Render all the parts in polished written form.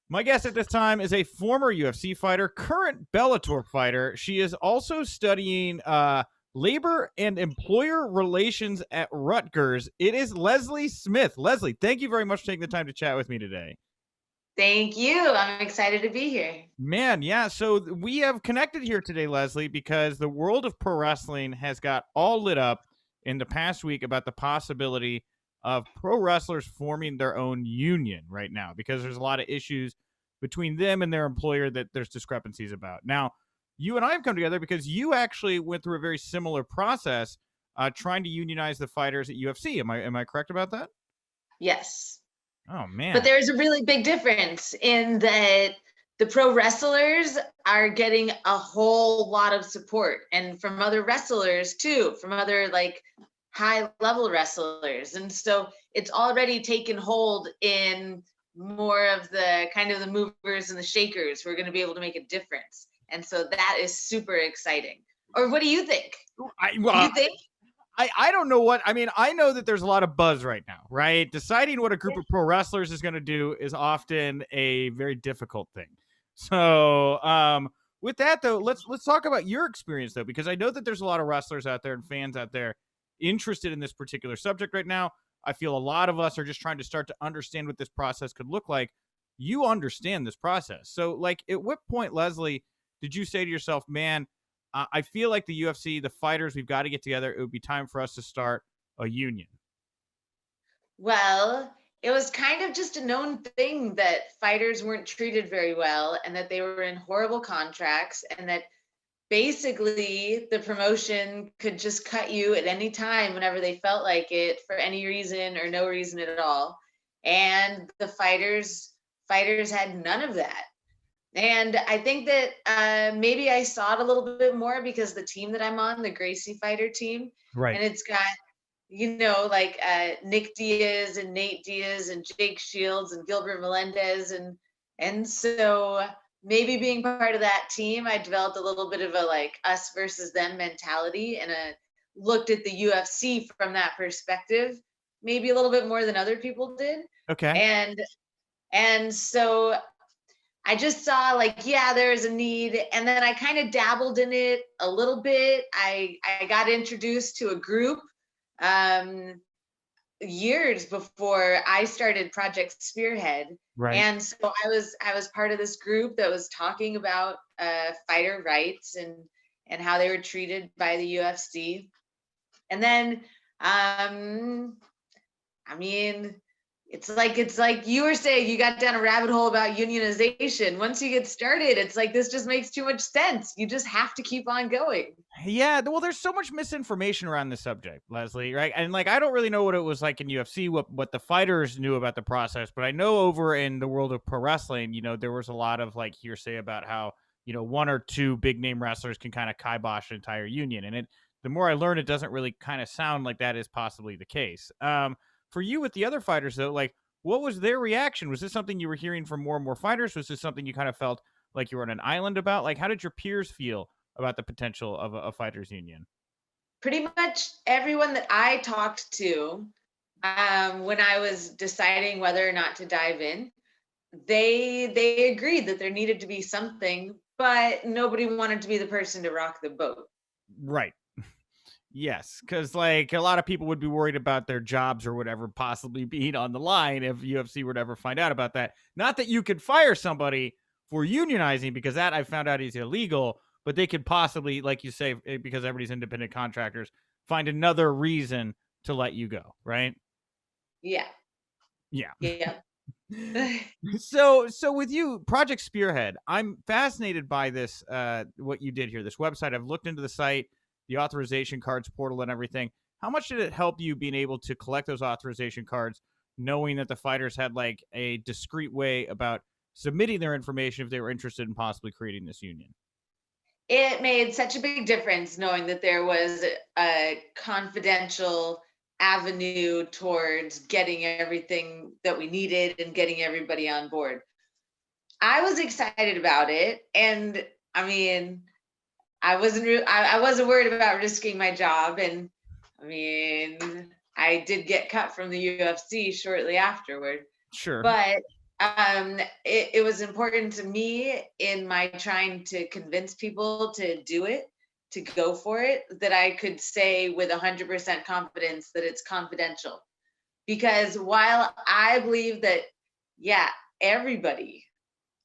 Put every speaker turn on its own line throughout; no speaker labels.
My guest at this time is a former UFC fighter, current Bellator fighter. She is also studying labor and employer relations at Rutgers. It is Leslie Smith. Leslie, thank you very much for taking the time to chat with me today.
Thank you. I'm excited to be here.
Man, yeah. So we have connected here today, Leslie, because the world of pro wrestling has got all lit up in the past week about the possibility of pro wrestlers forming their own union right now because there's a lot of issues between them and their employer that there's discrepancies about. Now, you and I have come together because you actually went through a very similar process trying to unionize the fighters at UFC. Am I correct about that?
Yes.
Oh
But
man.
there's a really big difference in that the pro wrestlers are getting a whole lot of support, and from other wrestlers too, from other like high level wrestlers. And so it's already taken hold in more of the kind of the movers and the shakers who are going to be able to make a difference. And so that is super exciting. Or what do you think?
Well,
You think?
I don't know what I mean. I know that there's a lot of buzz right now, right? Deciding what a group of pro wrestlers is going to do is often a very difficult thing. So, with that though, let's talk about your experience though, because I know that there's a lot of wrestlers out there and fans out there interested in this particular subject right now. I feel a lot of us are just trying to start to understand what this process could look like. You understand this process, so like, at what point, Leslie, did you say to yourself, "Man, I feel like the UFC, the fighters, we've got to get together. It would be time for us to start a union."
Well, it was kind of just a known thing that fighters weren't treated very well and that they were in horrible contracts and that basically the promotion could just cut you at any time whenever they felt like it for any reason or no reason at all. And the fighters had none of that. And I think that maybe I saw it a little bit more because the team that I'm on, the Gracie fighter team,
Right.
and it's got like Nick Diaz and Nate Diaz and Jake Shields and Gilbert Melendez and so maybe being part of that team, I developed a little bit of a like us versus them mentality and looked at the UFC from that perspective, maybe a little bit more than other people did.
Okay.
And so I just saw like, yeah, there's a need. And then I kind of dabbled in it a little bit. I got introduced to a group um, years before I started Project Spearhead.
Right.
And so I was part of this group that was talking about fighter rights and how they were treated by the UFC. And then I mean, it's like you were saying, you got down a rabbit hole about unionization. Once you get started, it's like this just makes too much sense. You just have to keep on going.
Yeah. Well, there's so much misinformation around this subject, Leslie. Right. And like, I don't really know what it was like in UFC, what the fighters knew about the process, but I know over in the world of pro wrestling, there was a lot of like hearsay about how one or two big name wrestlers can kind of kibosh an entire union, and the more I learn, it doesn't really kind of sound like that is possibly the case. For you with the other fighters though, like, what was their reaction? Was this something you were hearing from more and more fighters? Was this something you kind of felt like you were on an island about? Like, how did your peers feel about the potential of a fighters union?
Pretty much everyone that I talked to when I was deciding whether or not to dive in, they agreed that there needed to be something, but nobody wanted to be the person to rock the boat.
Right. Yes, because like a lot of people would be worried about their jobs or whatever possibly being on the line if UFC would ever find out about that. Not that you could fire somebody for unionizing, because that I found out is illegal, but they could possibly, like you say, because everybody's independent contractors, find another reason to let you go. Right.
Yeah.
Yeah.
Yeah.
So with you, Project Spearhead, I'm fascinated by this, what you did here, this website. I've looked into the site, the authorization cards portal and everything. How much did it help you being able to collect those authorization cards, knowing that the fighters had like a discreet way about submitting their information if they were interested in possibly creating this union?
It made such a big difference knowing that there was a confidential avenue towards getting everything that we needed and getting everybody on board. I was excited about it, and I mean, I wasn't worried about risking my job, and I mean, I did get cut from the UFC shortly afterward,
Sure.
but it was important to me in my trying to convince people to do it, to go for it, that I could say with 100% confidence that it's confidential. Because while I believe that, yeah, everybody,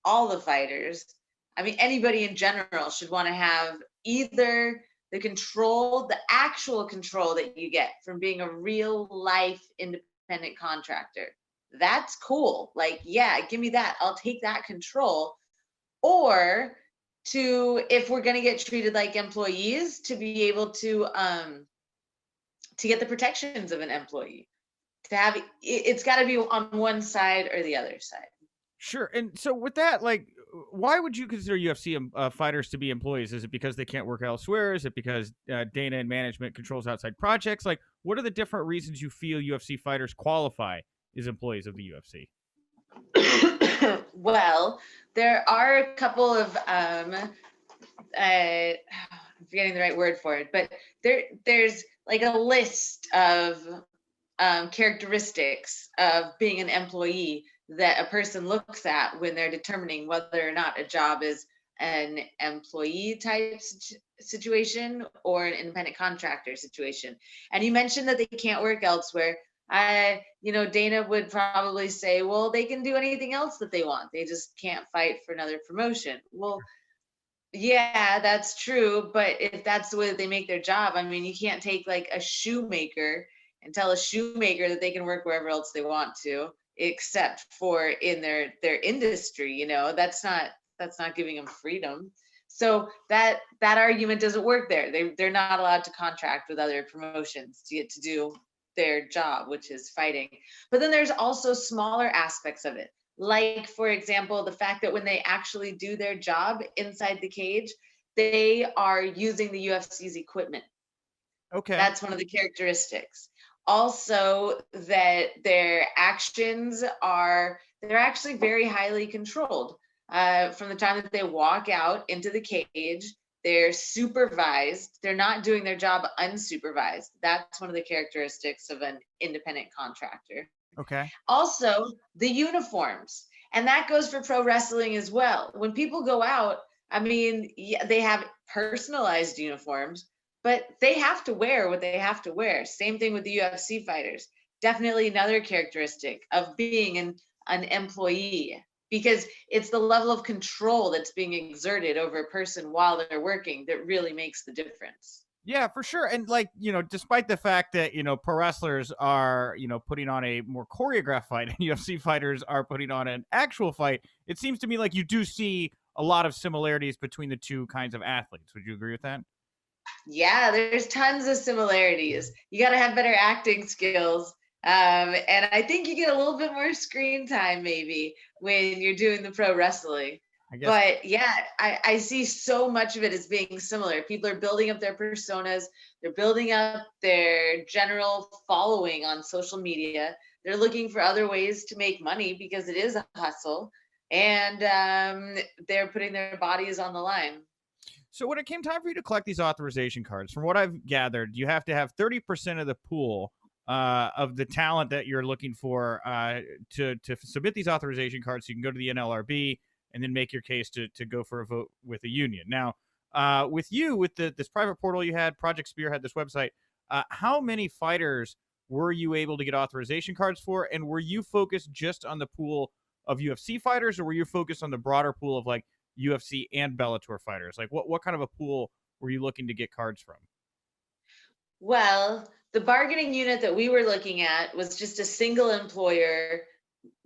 all the fighters, I mean, anybody in general should want to have either the control, the actual control that you get from being a real life independent contractor. That's cool. Like, yeah, give me that. I'll take that control. Or if we're going to get treated like employees, to be able to get the protections of an employee. To have it's got to be on one side or the other side.
Sure. And so with that, like, why would you consider UFC fighters to be employees? Is it because they can't work elsewhere? Is it because Dana and management controls outside projects? Like, what are the different reasons you feel UFC fighters qualify as employees of the UFC?
Well, there are a couple of I'm forgetting the right word for it, but there's like a list of characteristics of being an employee that a person looks at when they're determining whether or not a job is an employee type situation or an independent contractor situation. And you mentioned that they can't work elsewhere. Dana would probably say, well, they can do anything else that they want. They just can't fight for another promotion. Well, yeah, that's true. But if that's the way that they make their job, I mean, you can't take like a shoemaker and tell a shoemaker that they can work wherever else they want to, except for in their industry. That's not giving them freedom. So that argument doesn't work there. They're not allowed to contract with other promotions to get to do their job, which is fighting. But then there's also smaller aspects of it. Like, for example, the fact that when they actually do their job inside the cage, they are using the UFC's equipment.
Okay.
That's one of the characteristics. Also, that their actions they're actually very highly controlled. From the time that they walk out into the cage, they're supervised. They're not doing their job unsupervised. That's one of the characteristics of an independent contractor.
Okay.
Also, the uniforms. And that goes for pro wrestling as well. When people go out, I mean, yeah, they have personalized uniforms, but they have to wear what they have to wear. Same thing with the UFC fighters. Definitely another characteristic of being an employee, because it's the level of control that's being exerted over a person while they're working that really makes the difference.
Yeah, for sure. And like, despite the fact that, pro wrestlers are, putting on a more choreographed fight and UFC fighters are putting on an actual fight, it seems to me like you do see a lot of similarities between the two kinds of athletes. Would you agree with that?
Yeah, there's tons of similarities. You got to have better acting skills. And I think you get a little bit more screen time maybe when you're doing the pro wrestling.
I guess.
But yeah, I see so much of it as being similar. People are building up their personas, they're building up their general following on social media. They're looking for other ways to make money because it is a hustle. And they're putting their bodies on the line.
So when it came time for you to collect these authorization cards, from what I've gathered, you have to have 30% of the pool of the talent that you're looking for to submit these authorization cards. So you can go to the NLRB and then make your case to go for a vote with a union. Now, with this private portal you had, Project Spearhead, this website, how many fighters were you able to get authorization cards for? And were you focused just on the pool of UFC fighters, or were you focused on the broader pool of like UFC and Bellator fighters? Like what kind of a pool were you looking to get cards from?
Well, the bargaining unit that we were looking at was just a single employer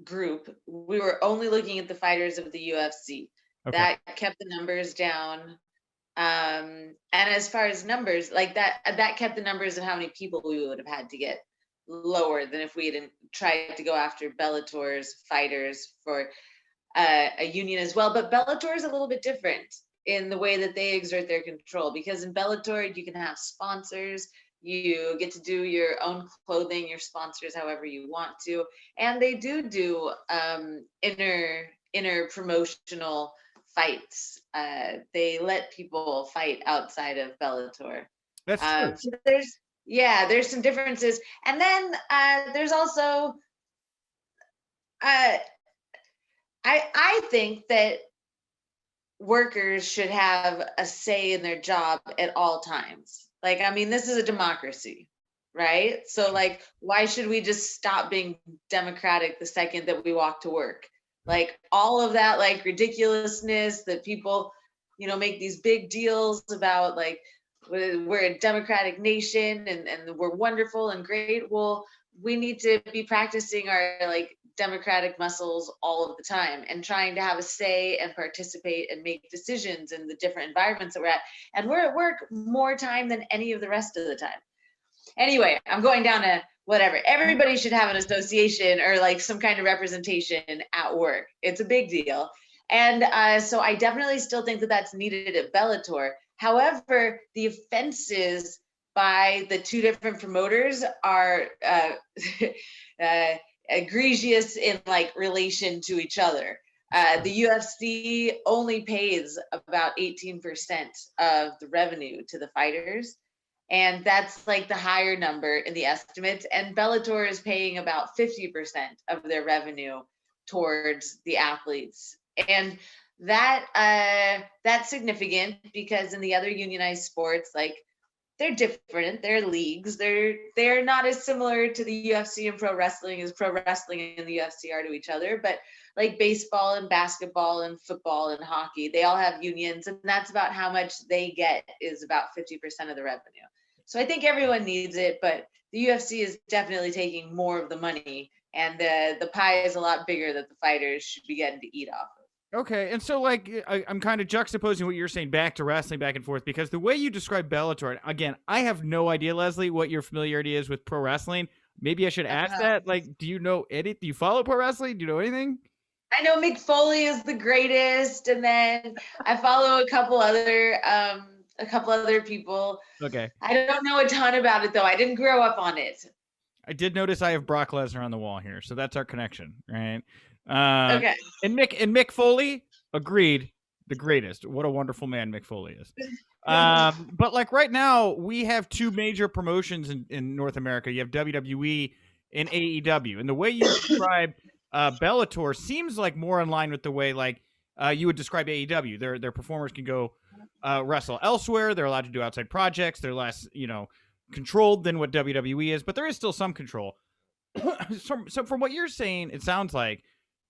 group. We were only looking at the fighters of the UFC.
Okay.
That kept the numbers down. And as far as numbers, like that kept the numbers of how many people we would have had to get lower than if we had tried to go after Bellator's fighters for a union as well. But Bellator is a little bit different in the way that they exert their control, because in Bellator you can have sponsors, you get to do your own clothing, your sponsors however you want to, and they do inner promotional fights. They let people fight outside of Bellator.
That's true.
So there's some differences, and then there's also I think that workers should have a say in their job at all times. Like, I mean, this is a democracy, right? So, like, why should we just stop being democratic the second that we walk to work? Like, all of that, like, ridiculousness that people, make these big deals about, like, we're a democratic nation and we're wonderful and great. Well, we need to be practicing our, like, democratic muscles all of the time and trying to have a say and participate and make decisions in the different environments that we're at. And we're at work more time than any of the rest of the time. Anyway, I'm going down to whatever. Everybody should have an association or like some kind of representation at work. It's a big deal. And so I definitely still think that that's needed at Bellator. However, the offenses by the two different promoters are egregious in like relation to each other. The UFC only pays about 18% of the revenue to the fighters. And that's like the higher number in the estimates. And Bellator is paying about 50% of their revenue towards the athletes. And that's significant because in the other unionized sports, like they're different. They're leagues. They're not as similar to the UFC and pro wrestling as pro wrestling and the UFC are to each other. But like baseball and basketball and football and hockey, they all have unions, and that's about how much they get is about 50% of the revenue. So I think everyone needs it, but the UFC is definitely taking more of the money, and the pie is a lot bigger that the fighters should be getting to eat off of.
Okay, and so like I'm kind of juxtaposing what you're saying back to wrestling back and forth because the way you describe Bellator, again, I have no idea, Leslie, what your familiarity is with pro wrestling. Maybe I should ask that. Like, do you know Do you follow pro wrestling? Do you know anything?
I know Mick Foley is the greatest, and then I follow a couple other people.
Okay.
I don't know a ton about it though. I didn't grow up on it.
I did notice I have Brock Lesnar on the wall here, so that's our connection, right?
Okay.
And Mick Foley, agreed, the greatest. What a wonderful man Mick Foley is. But like right now, we have two major promotions in North America. You have WWE and AEW, and the way you describe Bellator seems like more in line with the way like you would describe AEW. Their performers can go wrestle elsewhere. They're allowed to do outside projects. They're less, controlled than what WWE is, but there is still some control. So from what you're saying, it sounds like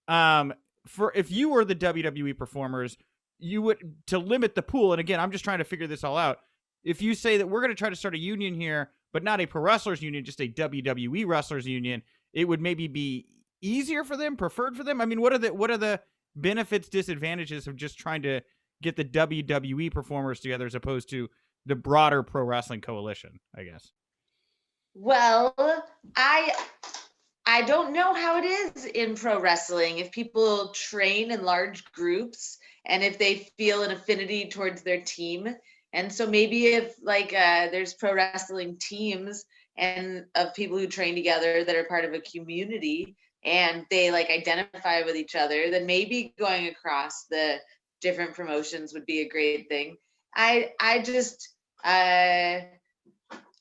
for if you were the WWE performers, you would to limit the pool. And again, I'm just trying to figure this all out. If you say that we're going to try to start a union here, but not a pro wrestlers union, just a WWE wrestlers union, it would maybe be easier for them, preferred for them. I mean, what are the benefits, disadvantages of just trying to get the WWE performers together as opposed to the broader pro wrestling coalition, I guess?
Well, I don't know how it is in pro wrestling if people train in large groups and if they feel an affinity towards their team. And so maybe if like there's pro wrestling teams and of people who train together that are part of a community and they like identify with each other, then maybe going across the different promotions would be a great thing. I just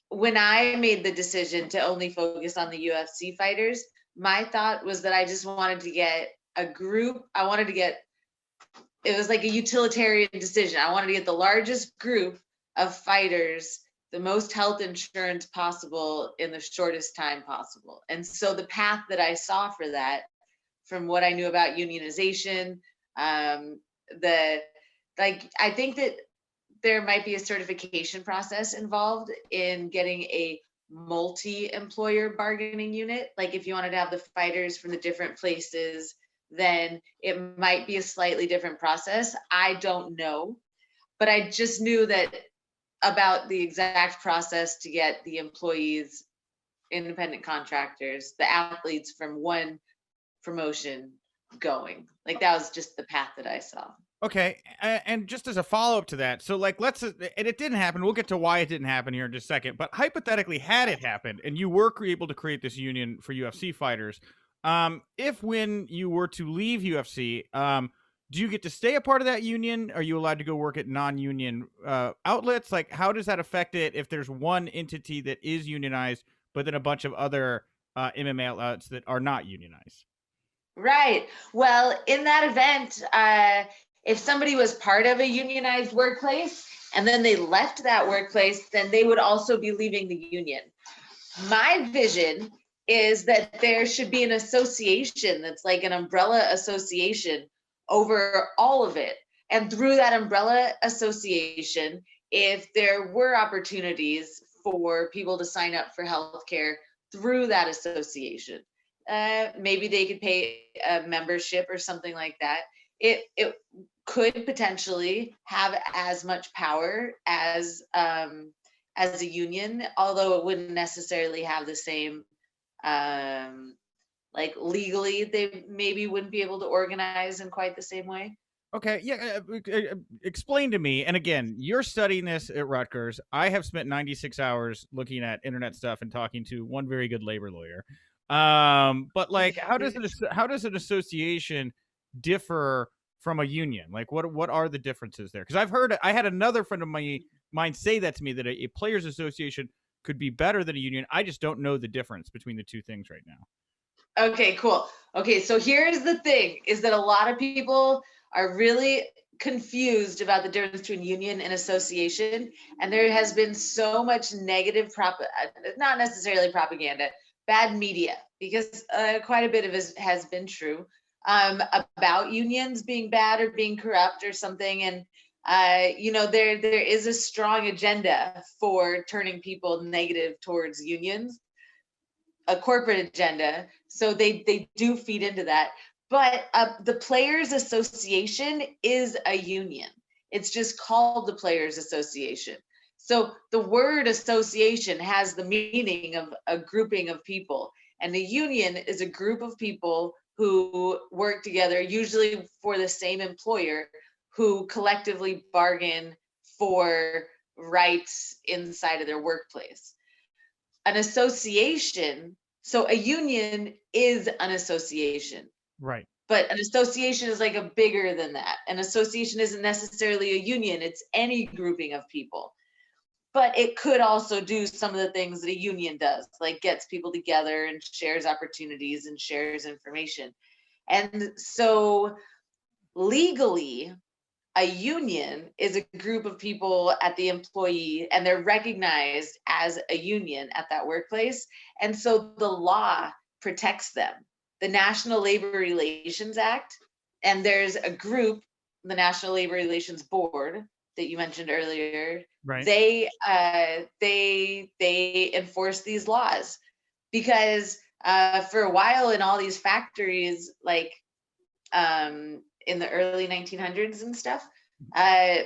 when I made the decision to only focus on the UFC fighters, my thought was that I just wanted to get a group. It was like a utilitarian decision. I wanted to get the largest group of fighters, the most health insurance possible in the shortest time possible. And so the path that I saw for that, from what I knew about unionization, I think that there might be a certification process involved in getting a multi-employer bargaining unit. Like if you wanted to have the fighters from the different places, then it might be a slightly different process. I don't know, but I just knew that about the exact process to get the employees, independent contractors, the athletes from one promotion going. Like that was just the path that I saw.
Okay, and just as a follow-up to that, so like and it didn't happen. We'll get to why it didn't happen here in just a second. But hypothetically, had it happened, and you were able to create this union for UFC fighters, if when you were to leave UFC, do you get to stay a part of that union? Are you allowed to go work at non-union outlets? Like, how does that affect it if there's one entity that is unionized, but then a bunch of other MMA outlets that are not unionized?
Right. Well, in that event, if somebody was part of a unionized workplace and then they left that workplace, then they would also be leaving the union. My vision is that there should be an association that's like an umbrella association over all of it. And through that umbrella association, if there were opportunities for people to sign up for healthcare through that association, maybe they could pay a membership or something like that. It could potentially have as much power as a union, although it wouldn't necessarily have the same, like legally, they maybe wouldn't be able to organize in quite the same way.
Okay, yeah. Explain to me. And again, you're studying this at Rutgers. I have spent 96 hours looking at internet stuff and talking to one very good labor lawyer. But like, how does an association differ from a union? Like, what are the differences there? Because I had another friend of mine say that to me, that a players association could be better than a union. I just don't know the difference between the two things right now.
Okay, cool. Okay, so here's the thing, is that a lot of people are really confused about the difference between union and association. And there has been so much negative not necessarily propaganda, bad media, because quite a bit of it has been true, about unions being bad or being corrupt or something. And there is a strong agenda for turning people negative towards unions, a corporate agenda. So they do feed into that. But the Players Association is a union. It's just called the Players Association. So the word association has the meaning of a grouping of people. And a union is a group of people who work together, usually for the same employer, who collectively bargain for rights inside of their workplace. An association, so a union is an association.
Right.
But an association is like a bigger than that. An association isn't necessarily a union, it's any grouping of people. But it could also do some of the things that a union does, like gets people together and shares opportunities and shares information. And so legally, a union is a group of people at the employee, and they're recognized as a union at that workplace. And so the law protects them. The National Labor Relations Act, and there's a group, the National Labor Relations Board that you mentioned earlier.
Right.
They enforce these laws, because for a while in all these factories, like in the early 1900s and stuff,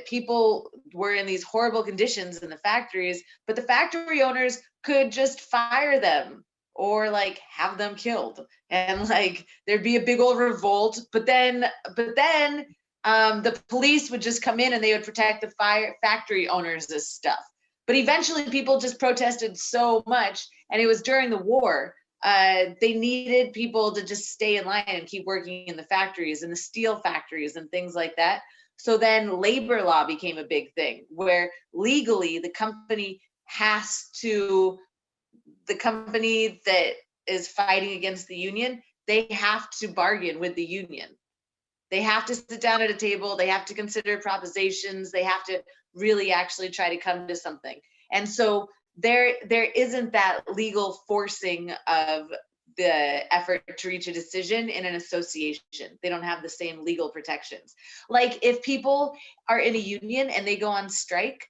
people were in these horrible conditions in the factories, but the factory owners could just fire them or like have them killed, and like there'd be a big old revolt. But then the police would just come in and they would protect the factory owners' stuff. But eventually people just protested so much, and it was during the war. They needed people to just stay in line and keep working in the factories and the steel factories and things like that. So then labor law became a big thing, where legally the company that is fighting against the union, they have to bargain with the union. They have to sit down at a table, they have to consider propositions, they have to really actually try to come to something. And so there isn't that legal forcing of the effort to reach a decision in an association. They don't have the same legal protections. Like if people are in a union and they go on strike,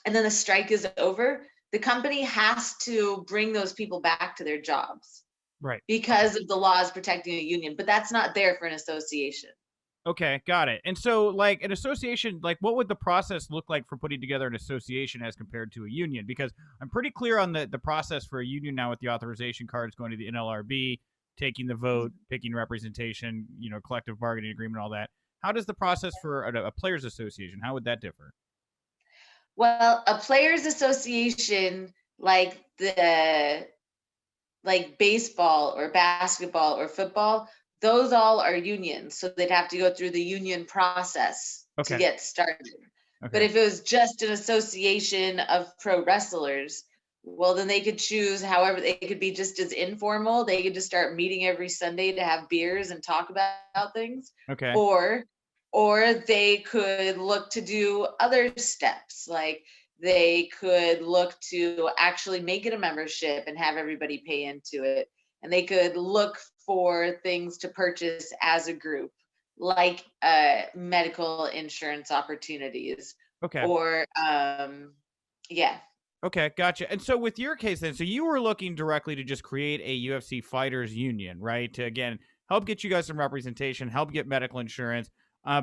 and then the strike is over, the company has to bring those people back to their jobs.
Right.
Because of the laws protecting a union, but that's not there for an association.
Okay, got it. And so, like, an association, like, what would the process look like for putting together an association as compared to a union? Because I'm pretty clear on the process for a union now, with the authorization cards going to the NLRB, taking the vote, picking representation, collective bargaining agreement, all that. How does the process for a players association, how would that differ?
Well, a players association, like baseball or basketball or football, those all are unions. So they'd have to go through the union process to get started. Okay. But if it was just an association of pro wrestlers, Well, then they could choose however they could be just as informal. They could just start meeting every Sunday to have beers and talk about things.
Okay.
Or they could look to do other steps, like they could look to actually make it a membership and have everybody pay into it. And they could look for things to purchase as a group, like medical insurance opportunities,
Okay.
or yeah.
Okay, gotcha. And so with your case then, so you were looking directly to just create a UFC fighters union, right? To again help get you guys some representation, help get medical insurance,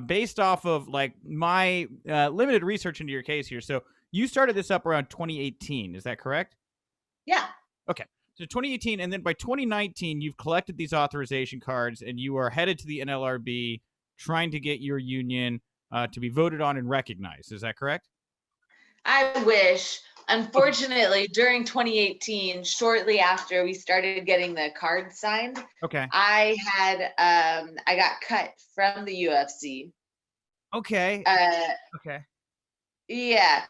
based off of like my limited research into your case here. So you started this up around 2018, is that correct?
Yeah.
Okay. So 2018, and then by 2019, you've collected these authorization cards, and you are headed to the NLRB, trying to get your union to be voted on and recognized. Is that correct?
I wish.
Okay.
Unfortunately, during 2018, shortly after we started getting the card signed,
Okay.
I got cut from the UFC.
Okay.
Uh
Okay.
yeah.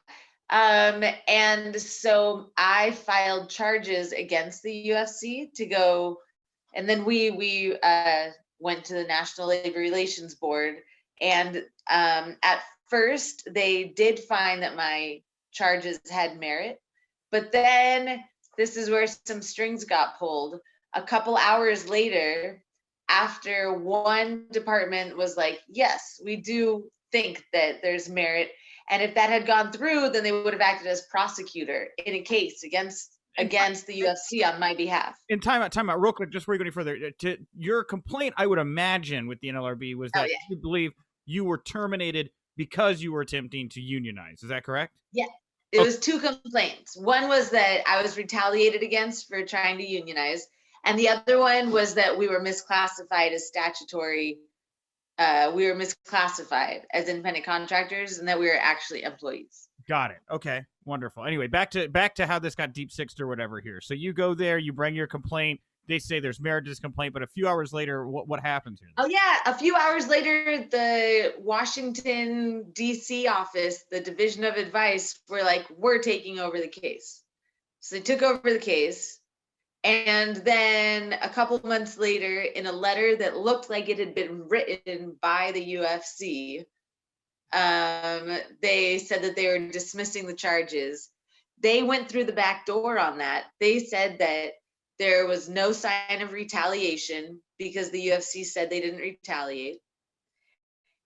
And so I filed charges against the UFC to go, and then we went to the National Labor Relations Board, and at first they did find that my charges had merit, but then this is where some strings got pulled. A couple hours later, after one department was like, yes, we do think that there's merit, and if that had gone through, then they would have acted as prosecutor in a case
And,
against the UFC on my behalf.
and time out, real quick, just before you go any further. To your complaint, I would imagine with the NLRB was
Oh
that
yeah.
you believe you were terminated because you were attempting to unionize. Is that correct?
Yeah. It
Okay.
was two complaints. One was that I was retaliated against for trying to unionize, and the other one was that we were misclassified as statutory. We were misclassified as independent contractors, and that we were actually employees.
Got it. Okay. Wonderful. Anyway, back to how this got deep sixed or whatever here. So you go there, you bring your complaint. They say there's merit to this complaint, but a few hours later, what happens here?
Oh yeah, a few hours later, the Washington D.C. office, the Division of Advice, were like, "We're taking over the case." So they took over the case. And then a couple of months later, in a letter that looked like it had been written by the UFC, they said that they were dismissing the charges. They went through the back door on that. They said that there was no sign of retaliation because the UFC said they didn't retaliate,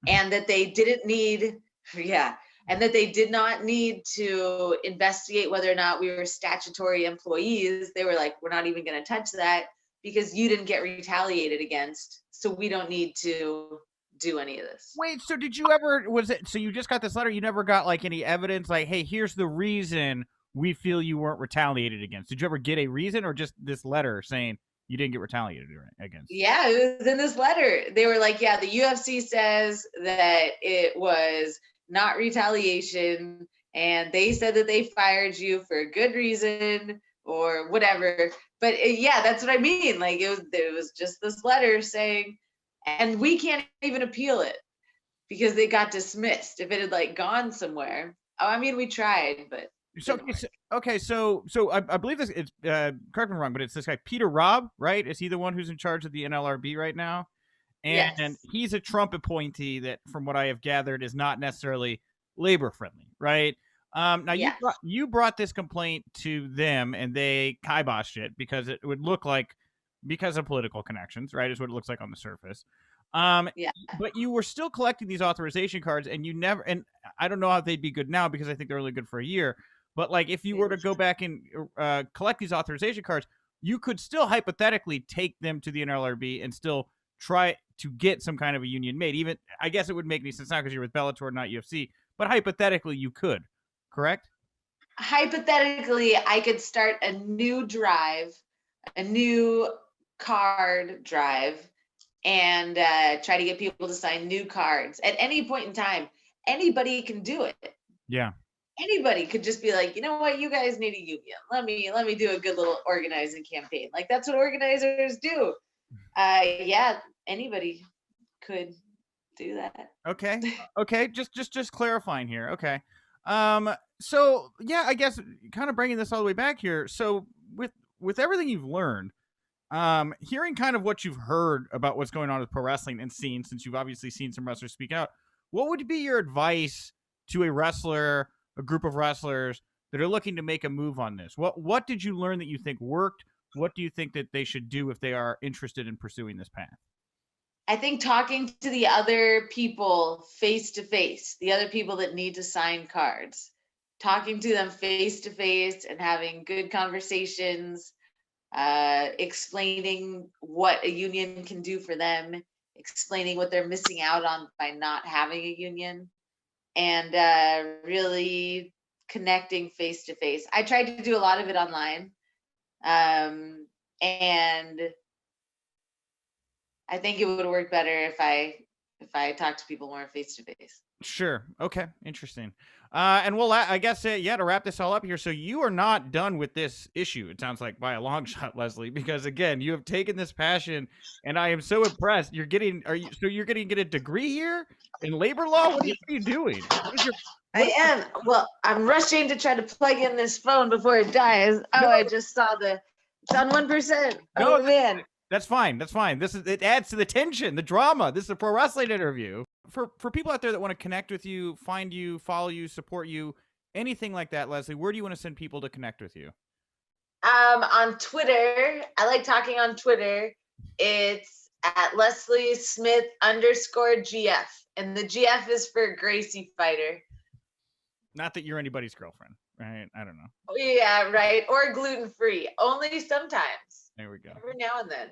and that they didn't need, yeah, and that they did not need to investigate whether or not we were statutory employees. They were like, we're not even going to touch that because you didn't get retaliated against. So we don't need to do any of this.
Wait, so did you ever was it so you just got this letter, you never got like any evidence like, hey, here's the reason we feel you weren't retaliated against? Did you ever get a reason or just this letter saying you didn't get retaliated against?
Yeah, it was in this letter. They were like, yeah, the UFC says that it was not retaliation, and they said that they fired you for a good reason or whatever. But yeah, that's what I mean. Like it was just this letter saying, and we can't even appeal it because they got dismissed. If it had like gone somewhere, oh, I mean, we tried, but
So
didn't work.
I believe this it's correct me if I'm wrong, but it's this guy Peter Robb, right? Is he the one who's in charge of the NLRB right now? And
Yes.
he's a Trump appointee that, from what I have gathered, is not necessarily labor friendly, right? Now
Yes.
you brought this complaint to them, and they kiboshed it because it would look like because of political connections, right? Is what it looks like on the surface. Um,
Yeah.
but you were still collecting these authorization cards, and you never. And I don't know how they'd be good now because I think they're only good for a year. But like, if you were to go back and collect these authorization cards, you could still hypothetically take them to the NLRB and still try to get some kind of a union made. Even I guess it would make any sense now because you're with Bellator, not UFC. But hypothetically, you could, correct?
Hypothetically, I could start a new drive, a new card drive, and try to get people to sign new cards at any point in time. Anybody can do it.
Yeah.
Anybody could just be like, you know what, you guys need a union. Let me do a good little organizing campaign. Like that's what organizers do. Yeah, anybody could do that.
Okay. Okay. Just clarifying here. Okay. So yeah, I guess kind of bringing this all the way back here. So with everything you've learned, hearing kind of what you've heard about what's going on with pro wrestling and seen, since you've obviously seen some wrestlers speak out, what would be your advice to a wrestler, a group of wrestlers that are looking to make a move on this? What did you learn that you think worked? What do you think that they should do if they are interested in pursuing this path?
I think talking to the other people face to face, the other people that need to sign cards, talking to them face to face and having good conversations, explaining what a union can do for them, explaining what they're missing out on by not having a union, and really connecting face to face. I tried to do a lot of it online, and I think it would work better if I talk to people more face to face.
Sure. Okay. Interesting. And we'll, I guess, yeah, to wrap this all up here. So you are not done with this issue. It sounds like by a long shot, Leslie, because again, you have taken this passion and I am so impressed. You're getting, you're going to get a degree here in labor law? What are you doing?
I am. Well, I'm rushing to try to plug in this phone before it dies. Oh, no. I just saw it's on 1%.
No,
oh man.
That's fine. That's fine. It adds to the tension, the drama. This is a pro wrestling interview. For people out there that want to connect with you, find you, follow you, support you, anything like that, Leslie, where do you want to send people to connect with you?
On Twitter. I like talking on Twitter. It's at Leslie Smith _GF. And the GF is for Gracie Fighter. Not that you're anybody's girlfriend, right? I don't know. Yeah, right. Or gluten-free. Only sometimes. There we go. Every now and then.